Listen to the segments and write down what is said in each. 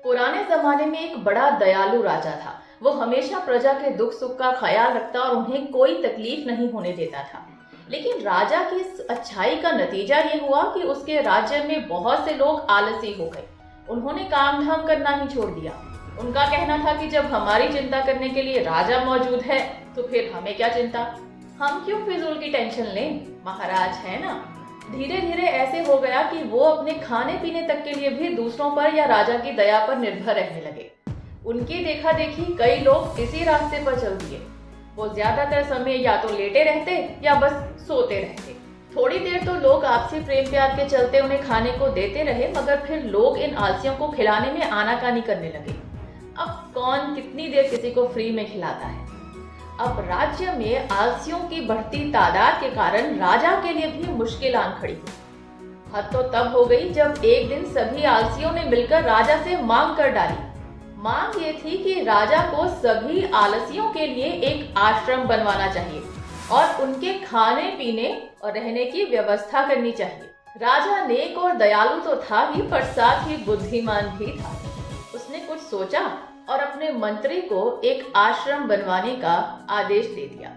पुराने जमाने में एक बड़ा दयालु राजा था। वो हमेशा प्रजा के दुख सुख का ख्याल रखता और उन्हें कोई तकलीफ नहीं होने देता था। लेकिन राजा की इस अच्छाई का नतीजा ये हुआ कि उसके राज्य में बहुत से लोग आलसी हो गए। उन्होंने काम धाम करना ही छोड़ दिया। उनका कहना था कि जब हमारी चिंता करने के लिए राजा मौजूद है तो फिर हमें क्या चिंता, हम क्यों फिजूल की टेंशन लें, महाराज है ना। धीरे धीरे ऐसे हो गया कि वो अपने खाने पीने तक के लिए भी दूसरों पर या राजा की दया पर निर्भर रहने लगे। उनकी देखा देखी कई लोग इसी रास्ते पर चल दिए। वो ज्यादातर समय या तो लेटे रहते या बस सोते रहते। थोड़ी देर तो लोग आपसी प्रेम प्यार के चलते उन्हें खाने को देते रहे, मगर फिर लोग इन आलसियों को खिलाने में आनाकानी करने लगे। अब कौन कितनी देर किसी को फ्री में खिलाता है। अब राज्य में आलसियों की बढ़ती तादाद के कारण राजा के लिए भी मुश्किल आन खड़ी हुई। हद तो तब हो गई जब एक दिन सभी आलसियों ने मिलकर राजा से मांग कर डाली। मांग ये थी कि राजा को सभी आलसियों के लिए एक आश्रम बनवाना चाहिए और उनके खाने पीने और रहने की व्यवस्था करनी चाहिए। राजा नेक और दयालु तो था ही, पर साथ ही बुद्धिमान भी था। उसने कुछ सोचा और अपने मंत्री को एक आश्रम बनवाने का आदेश दे दिया।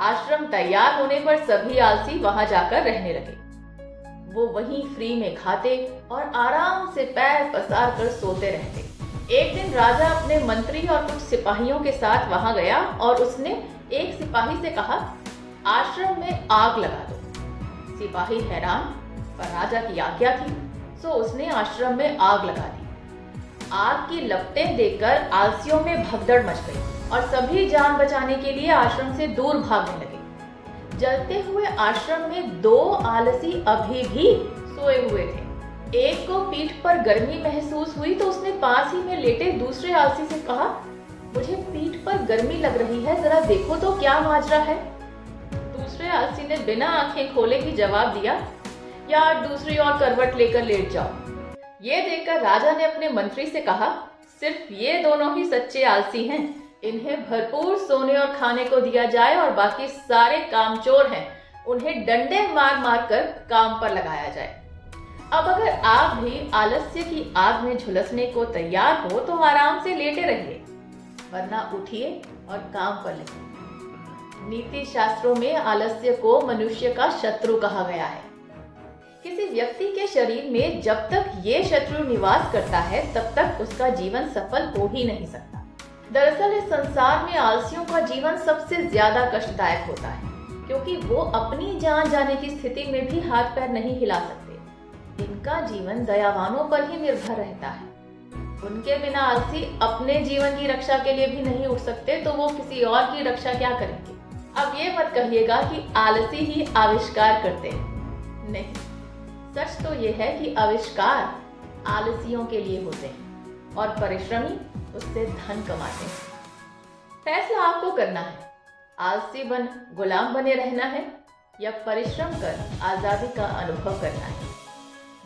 आश्रम तैयार होने पर सभी आलसी वहां जाकर रहने लगे। वो वहीं फ्री में खाते और आराम से पैर पसार कर सोते रहते। एक दिन राजा अपने मंत्री और कुछ सिपाहियों के साथ वहां गया और उसने एक सिपाही से कहा, आश्रम में आग लगा दो। सिपाही हैरान, पर राजा की आज्ञा थी, सो उसने आश्रम में आग लगा दी। आग की लपटें देखकर आलसियों में भगदड़ मच गई और सभी जान बचाने के लिए आश्रम से दूर भागने लगे। जलते हुए आश्रम में दो आलसी अभी भी सोए हुए थे। एक को पीठ पर गर्मी महसूस हुई तो उसने पास ही में लेटे दूसरे आलसी से कहा, मुझे पीठ पर गर्मी लग रही है, जरा देखो तो क्या माजरा है। दूसरे आलसी ने बिना आंखें खोले ही जवाब दिया, यार दूसरी और करवट लेकर लेट जाओ। ये देखकर राजा ने अपने मंत्री से कहा, सिर्फ ये दोनों ही सच्चे आलसी हैं, इन्हें भरपूर सोने और खाने को दिया जाए और बाकी सारे कामचोर हैं, उन्हें डंडे मार मार कर काम पर लगाया जाए। अब अगर आप भी आलस्य की आग में झुलसने को तैयार हो तो आराम से लेटे रहिए, वरना उठिए और काम पर लगिए। नीति शास्त्रों में आलस्य को मनुष्य का शत्रु कहा गया है। किसी व्यक्ति के शरीर में जब तक ये शत्रु निवास करता है तब तक उसका जीवन सफल हो ही नहीं सकता। दरअसल इस संसार में आलसियों का जीवन सबसे ज्यादा कष्टदायक होता है, क्योंकि वो अपनी जान जाने की स्थिति में भी हाथ पैर नहीं हिला सकते। इनका जीवन दयावानों पर ही निर्भर रहता है। उनके बिना आलसी अपने जीवन की रक्षा के लिए भी नहीं उठ सकते, तो वो किसी और की रक्षा क्या करेंगे। अब ये मत कहिएगा कि आलसी ही आविष्कार करते हैं, नहीं, सच तो ये है कि आविष्कार आलसियों के लिए होते हैं और परिश्रमी उससे धन कमाते हैं। फैसला आपको करना है, आलसी बन गुलाम बने रहना है या परिश्रम कर आजादी का अनुभव करना है।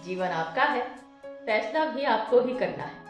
जीवन आपका है, फैसला भी आपको ही करना है।